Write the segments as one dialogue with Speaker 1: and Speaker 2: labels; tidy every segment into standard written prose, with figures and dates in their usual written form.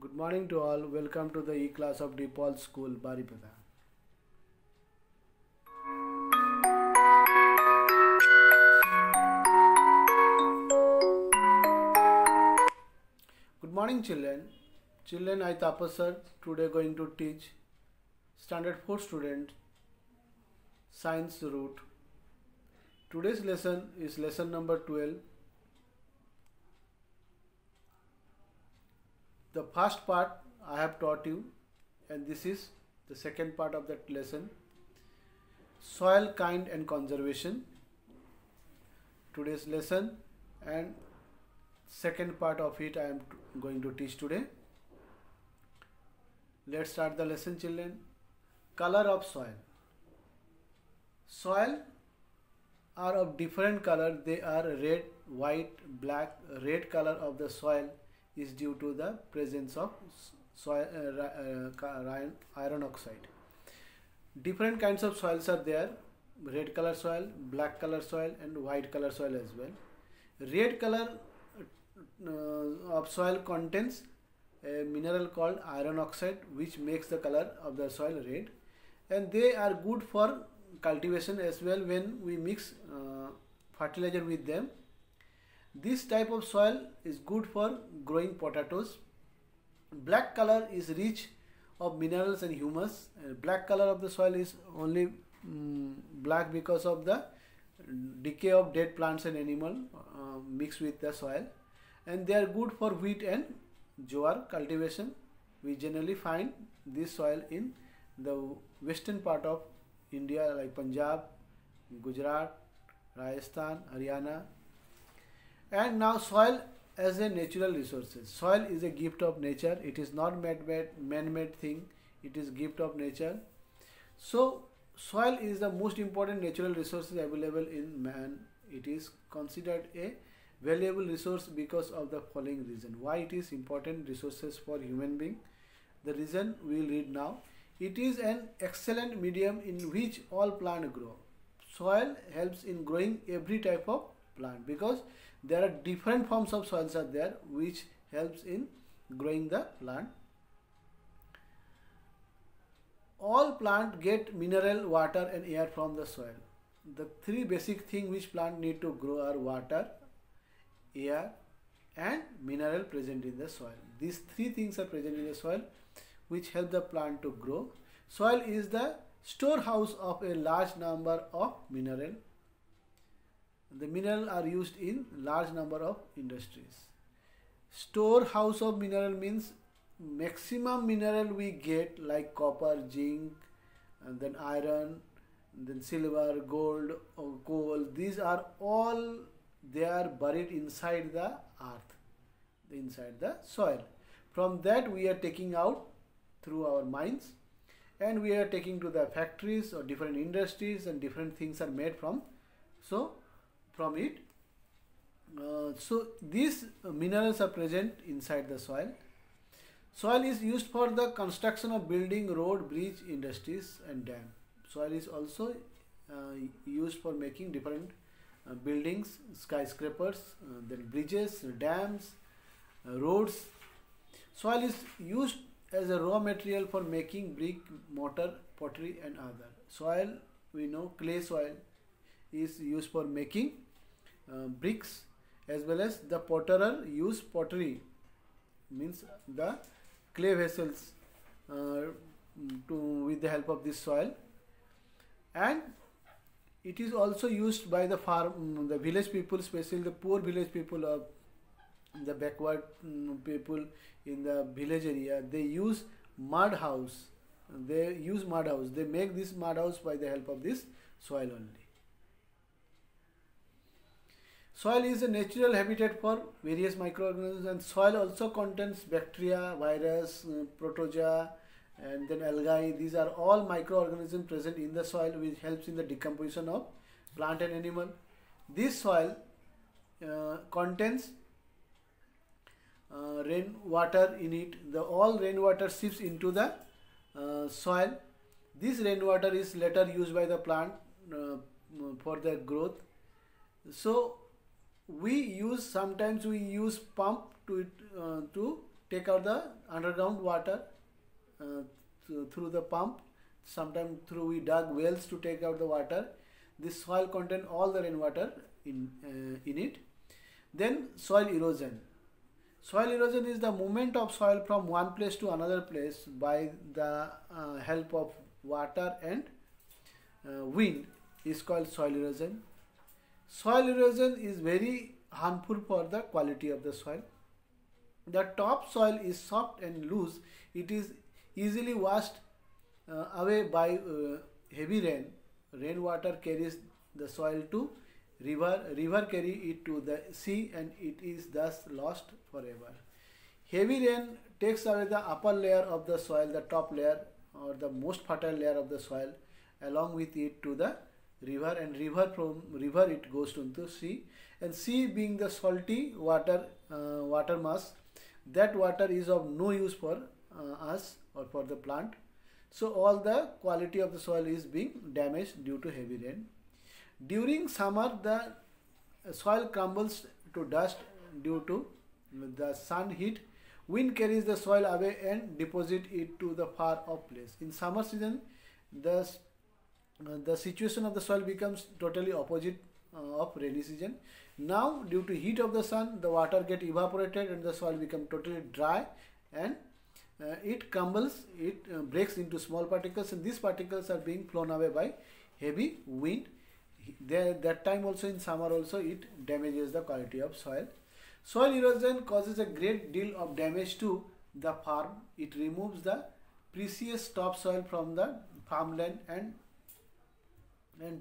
Speaker 1: Good morning to all. Welcome to the e-class of DePaul School, Baripada. Good morning, children. Children, I Tapas sir today going to teach Standard 4 student Science Root. Today's lesson is lesson number 12. The first part I have taught you, and this is the second part of that lesson, soil kind and conservation. Today's lesson and second part of it I am going to teach today. Let's start the lesson, children. Color of soil. Soil are of different color. They are red, white, black. Red color of the soil is due to the presence of soil, iron oxide. Different kinds of soils are there: red color soil, black color soil, and white color soil as well. Red color of soil contains a mineral called iron oxide, which makes the color of the soil red, and they are good for cultivation as well when we mix fertilizer with them. This type of soil is good for growing potatoes. Black color is rich of minerals and humus. Black color of the soil is only black because of the decay of dead plants and animal mixed with the soil, and they are good for wheat and jowar cultivation. We generally find this soil in the western part of India like Punjab, Gujarat, Rajasthan, Haryana. And now soil as a natural resources. Soil is a gift of nature. It is not man-made thing. It is gift of nature. So soil is the most important natural resources available in man. It is considered a valuable resource because of the following reason. Why it is important resources for human being? The reason we will read now. It is an excellent medium in which all plants grow. Soil helps in growing every type of plant because there are different forms of soils are there which helps in growing the plant. All plants get mineral, water and air from the soil. The three basic things which plant need to grow are water, air and mineral present in the soil. These three things are present in the soil which help the plant to grow. Soil is the storehouse of a large number of mineral. The mineral are used in large number of industries. Storehouse of mineral means maximum mineral we get like copper, zinc, and then iron, then silver, gold, or coal. These are all they are buried inside the earth, inside the soil. From that we are taking out through our mines, and we are taking to the factories or different industries, and different things are made from it. So these minerals are present inside the soil. Soil is used for the construction of building, road, bridge, industries and dam. Soil is also used for making different buildings, skyscrapers, then bridges, dams, roads. Soil is used as a raw material for making brick, mortar, pottery and other. Soil, we know clay soil is used for making bricks, as well as the potterer use pottery, means the clay vessels with the help of this soil. And it is also used by the the village people, especially the poor village people of the backward people in the village area. They use mud house. They make this mud house by the help of this soil only. Soil is a natural habitat for various microorganisms, and soil also contains bacteria, virus, protozoa, and then algae. These are all microorganisms present in the soil which helps in the decomposition of plant and animal. This soil contains rainwater in it. All rainwater seeps into the soil. This rainwater is later used by the plant for their growth. So sometimes we use pump to take out the underground water through the pump. Sometimes through we dug wells to take out the water. This soil contain all the rainwater in it. Then soil erosion. Soil erosion is the movement of soil from one place to another place by the help of water and wind is called soil erosion. Soil erosion is very harmful for the quality of the soil. The top soil is soft and loose. It is easily washed away by heavy rain. Rainwater carries the soil to river carry it to the sea, and it is thus lost forever. Heavy rain takes away the upper layer of the soil, the top layer or the most fertile layer of the soil, along with it to the river, and from river it goes into sea, and sea being the salty water mass, that water is of no use for us or for the plant. So all the quality of the soil is being damaged due to heavy rain. During summer, the soil crumbles to dust due to the sun heat. Wind carries the soil away and deposit it to the far off place. In summer season, the situation of the soil becomes totally opposite of rainy season. Now, due to heat of the sun, the water get evaporated and the soil become totally dry, and it crumbles, it breaks into small particles, and these particles are being flown away by heavy wind. That time also, in summer also, it damages the quality of soil. Soil erosion causes a great deal of damage to the farm. It removes the precious topsoil from the farmland and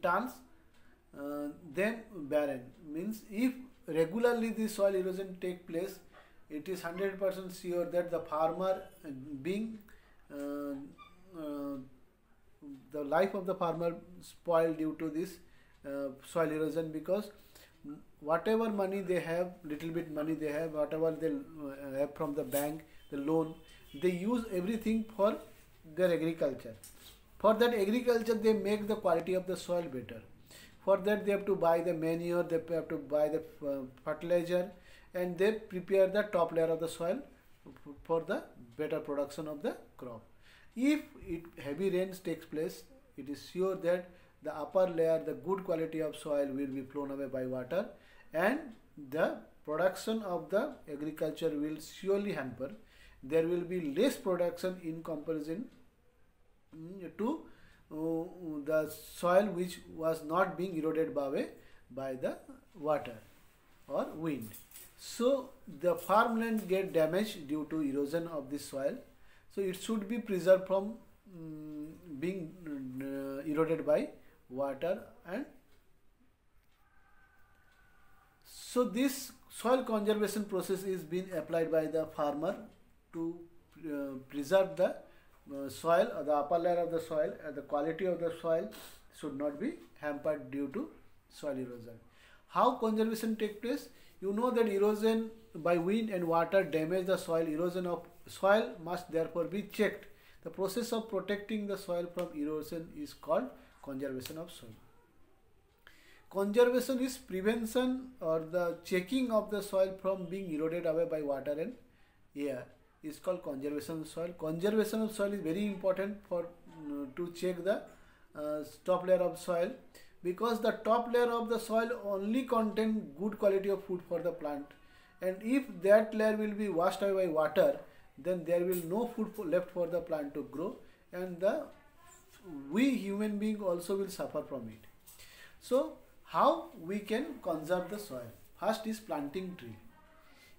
Speaker 1: turns them barren. Means if regularly the soil erosion take place, it is 100% sure that the farmer being the life of the farmer spoiled due to this soil erosion, because whatever money they have, little bit money they have, whatever they have from the bank, the loan, they use everything for their agriculture. For that agriculture, they make the quality of the soil better. For that, they have to buy the manure, they have to buy the fertilizer, and they prepare the top layer of the soil for the better production of the crop. If heavy rains takes place, it is sure that the upper layer, the good quality of soil will be flown away by water, and the production of the agriculture will surely hamper. There will be less production in comparison to the soil which was not being eroded by the water or wind. So the farmland get damaged due to erosion of the soil. So it should be preserved from being eroded by water. And so this soil conservation process is being applied by the farmer to preserve the soil, or the upper layer of the soil, and the quality of the soil should not be hampered due to soil erosion. How conservation take place? You know that erosion by wind and water damage the soil. Erosion of soil must therefore be checked. The process of protecting the soil from erosion is called conservation of soil. Conservation is prevention or the checking of the soil from being eroded away by water and air. Is called conservation of soil. Conservation of soil is very important for to check the top layer of soil, because the top layer of the soil only contain good quality of food for the plant, and if that layer will be washed away by water, then there will no food left for the plant to grow, and we human being also will suffer from it. So how we can conserve the soil? First is planting tree.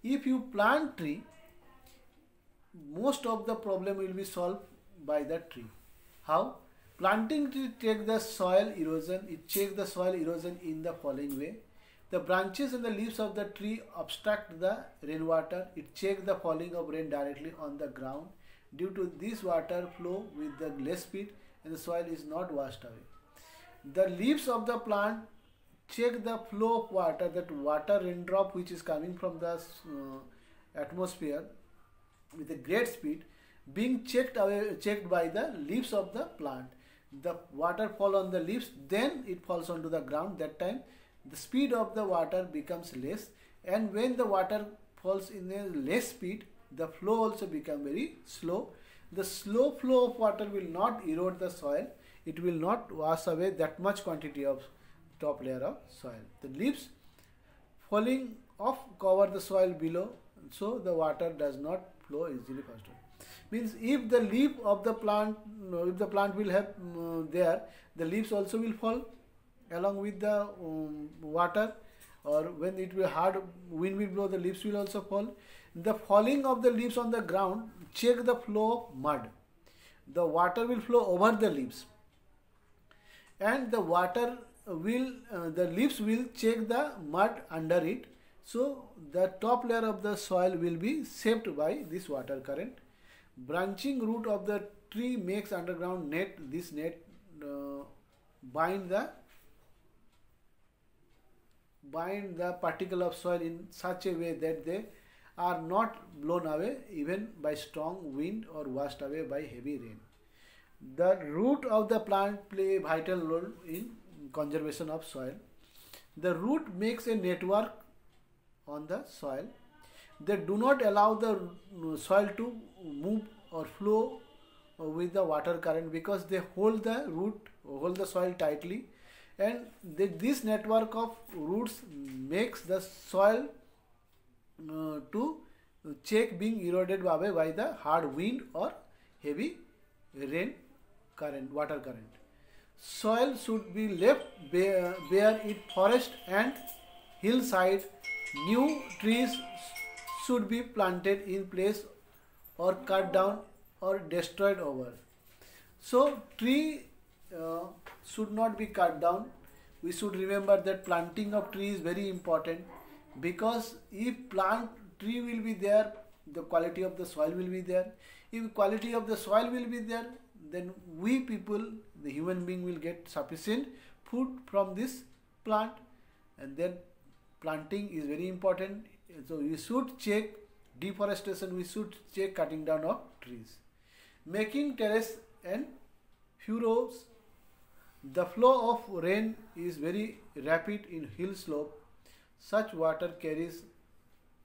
Speaker 1: If you plant tree, most of the problem will be solved by the tree. How? Planting tree take the soil erosion, it checks the soil erosion in the following way. The branches and the leaves of the tree obstruct the rainwater, it checks the falling of rain directly on the ground. Due to this, water flow with the less speed and the soil is not washed away. The leaves of the plant check the flow of water, that water raindrop which is coming from the atmosphere with a great speed, being checked by the leaves of the plant. The water fall on the leaves, then it falls onto the ground. That time the speed of the water becomes less, and when the water falls in a less speed, the flow also become very slow. The slow flow of water will not erode the soil. It will not wash away that much quantity of top layer of soil. The leaves falling off cover the soil below, so the water does not flow easily faster. Means if the leaf of the plant, if the plant will have there, the leaves also will fall along with the water, or when it will hard wind will blow, the leaves will also fall. The falling of the leaves on the ground check the flow of mud. The water will flow over the leaves, and the water will the leaves will check the mud under it, so the top layer of the soil will be shaped by this water current. Branching root of the tree makes underground net. This net bind the particle of soil in such a way that they are not blown away even by strong wind or washed away by heavy rain. The root of the plant play a vital role in conservation of soil. The root makes a network on the soil. They do not allow the soil to move or flow with the water current, because they hold the soil tightly, and this network of roots makes the soil to check being eroded away by the hard wind or heavy rain current, water current. Soil should be left bare in forest and hillside. New trees should be planted in place or cut down or destroyed over. So tree should not be cut down. We should remember that planting of tree is very important, because if tree will be there, the quality of the soil will be there. If quality of the soil will be there, then we people, the human being, will get sufficient food from this plant. And then planting is very important. So we should check deforestation, we should check cutting down of trees. Making terrace and furrows. The flow of rain is very rapid in hill slope. Such water carries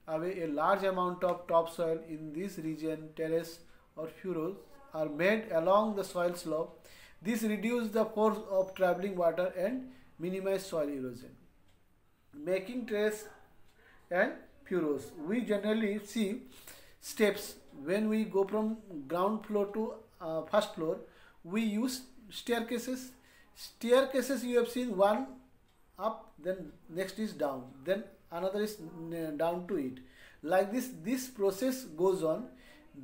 Speaker 1: away a large amount of topsoil. In this region, terrace or furrows are made along the soil slope. This reduces the force of traveling water and minimize soil erosion. Making terrace and furrows. We generally see steps. When we go from ground floor to first floor, we use staircases. Staircases, you have seen, one up, then next is down, then another is down to it. Like this process goes on.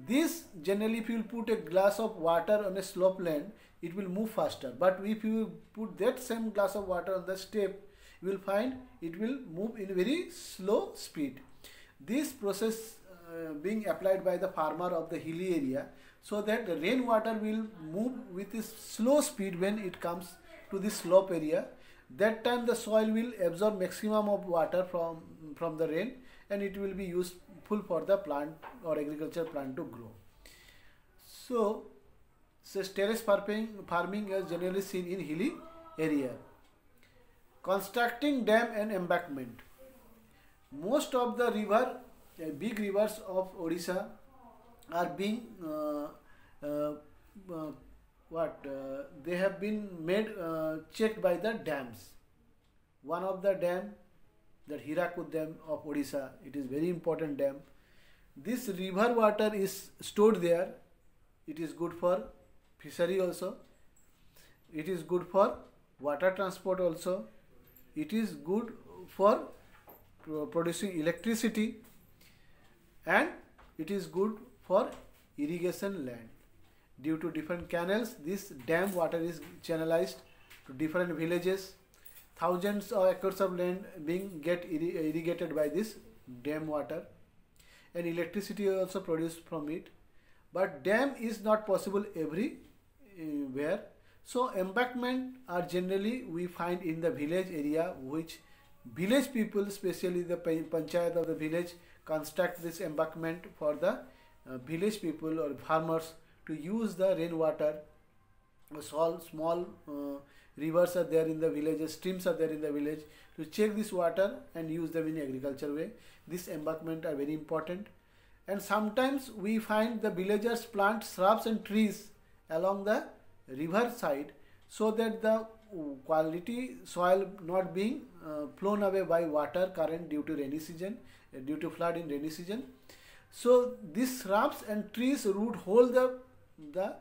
Speaker 1: This generally, if you will put a glass of water on a slope land, it will move faster. But if you put that same glass of water on the step, you will find it will move in very slow speed. This process being applied by the farmer of the hilly area, so that the rainwater will move with a slow speed when it comes to the slope area. That time the soil will absorb maximum of water from the rain, and it will be useful for the plant or agriculture plant to grow. So terrace farming is generally seen in hilly area. Constructing dam and embankment. Most of the big rivers of Odisha are being they have been made checked by the dams. One of the dam, the Hirakud Dam of Odisha, it is very important dam. This river water is stored there. It is good for fishery also. It is good for water transport also. It is good for producing electricity, and it is good for irrigation land. Due to different canals, this dam water is channelized to different villages. Thousands of acres of land being irrigated by this dam water, and electricity is also produced from it. But dam is not possible everywhere. So embankment are generally we find in the village area, which village people, especially the panchayat of the village, construct this embankment for the village people or farmers to use the rainwater. Small rivers are there in the villages, streams are there in the village, to check this water and use them in agriculture way. This embankment are very important. And sometimes we find the villagers plant shrubs and trees along the river side so that the quality soil not being flown away by water current due to rainy season, due to flood in rainy season. So these shrubs and trees root hold the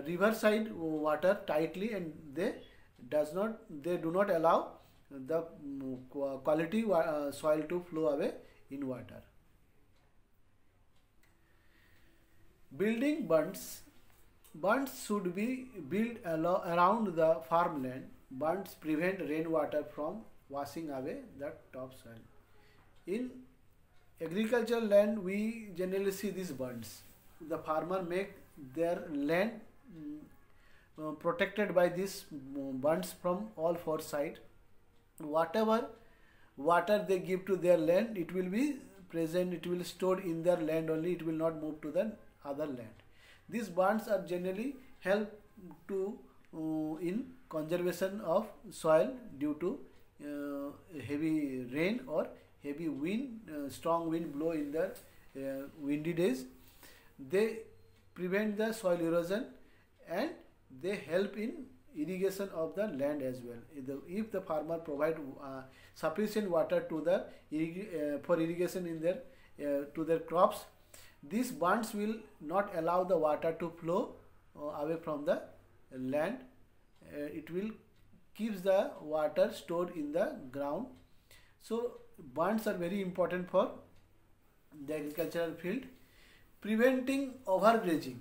Speaker 1: riverside water tightly, and they do not allow the quality soil to flow away in water. Building bunds. Bunds should be built around the farmland. Bunds prevent rainwater from washing away the topsoil. In agricultural land, we generally see these bunds. The farmer make their land protected by these bunds from all four sides. Whatever water they give to their land, it will be present, it will stored in their land only, it will not move to the other land. These bunds are generally help to in conservation of soil due to heavy rain or heavy wind, strong wind blow in the windy days. They prevent the soil erosion and they help in irrigation of the land as well. If the farmer provide sufficient water to the for irrigation in their to their crops, these bunds will not allow the water to flow away from the land. It will keeps the water stored in the ground. So bunds are very important for the agricultural field. Preventing overgrazing.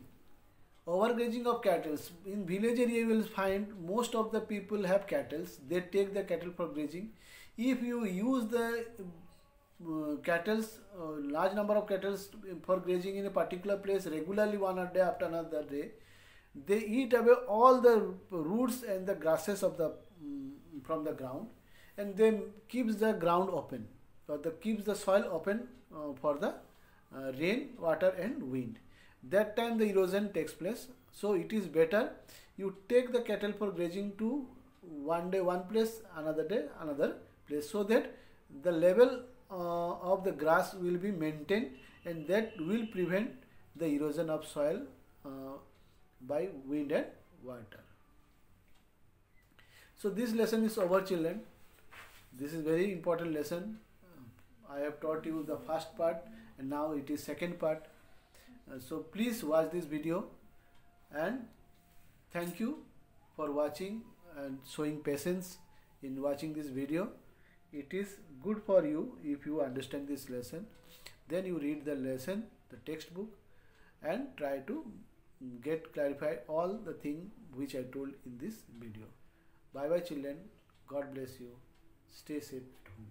Speaker 1: Overgrazing of cattle. In village area you will find most of the people have cattle. They take the cattle for grazing. If you use the large number of cattle for grazing in a particular place regularly, one day after another day, they eat away all the roots and the grasses of the from the ground, and then keeps the ground open, or keeps the soil open for the rain, water and wind. That time the erosion takes place. So it is better you take the cattle for grazing to one day one place, another day another place, so that the level of the grass will be maintained, and that will prevent the erosion of soil by wind and water. So this lesson is over, children. This is very important lesson. I have taught you the first part and now it is second part. So please watch this video, and thank you for watching and showing patience in watching this video. It is good for you if you understand this lesson. Then you read the lesson, the textbook, and try to clarify all the things which I told in this video. Bye bye children. God bless you. Stay safe at home.